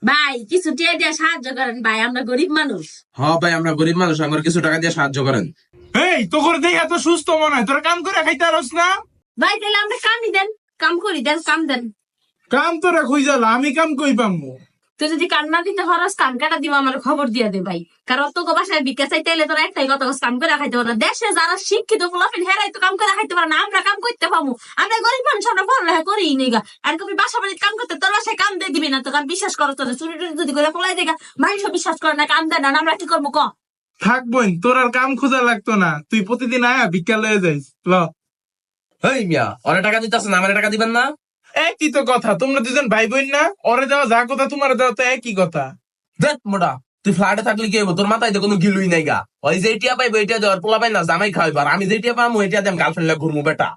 ভাই কিছু টিয়া দিয়ে সাহায্য করেন ভাই, আমরা গরিব মানুষ। ভাই আমরা গরিব মানুষ, আমার কিছু টাকা দিয়ে সাহায্য করেন। এই তো করে দেখি এত সুস্থ মনে হয়, তোরা কাম করে খাইতে পারস না? ভাই তাহলে আমরা কামই দেন, কাম করি দেন, কাম দেন। কাম তোরা খুঁজ আমি কাম কই পামু? তুই যদি কাম না দিতে পারস কাম কাটা দিব, আমার খবর দিয়ে দে ভাই। কারণ তোকে বাসায় ভিক্ষা চাইতে এলে তোরা একটাই কথা, কাম করে খাইতে পারে না। দেশে যারা শিক্ষিত ফলাফল হেরাই তো কাম করে খাইতে পারে না, আমরা কাম করতে পাবো? আমরা গরিব মানুষ, আমরা পড়ালেখা করি নেগা। আর কবি বাসা বাড়িতে কাম করতে তোর বাসায় কাম দিয়ে দিবি না তো? কারণ বিশ্বাস করো তোর চুরি টুরি যদি করে পলাই দেখা, মানুষ বিশ্বাস করে না, কাম দেয় না, আমরা কি করবো ক? থাক বোন, তোর আর কাম খোঁজা লাগতো না, তুই প্রতিদিন আয়া ভিক্ষা লয়ে যাইস। ল হেই মিয়া, অনেক টাকা দিতেছেন, আমার টাকা দিবেন না? একই তো কথা, তোমরা দুজন ভাই বোন না? ওরে দেওয়া যা কথা তোমার দেওয়া তো একই কথা। দেখ মোটা, তুই ফ্ল্যাটে থাকলে কি হইব? তোর মাথায় তো কোনো গিলুই নাই গা। ওই যে টিয়া পাইবো এটা দেওয়ার পোলা পাই না জামাই খাওয়াইবার, আমি যে টিয়া পাবো এটা দিয়ে গার্লফ্রেন্ড ঘুরবো বেটা।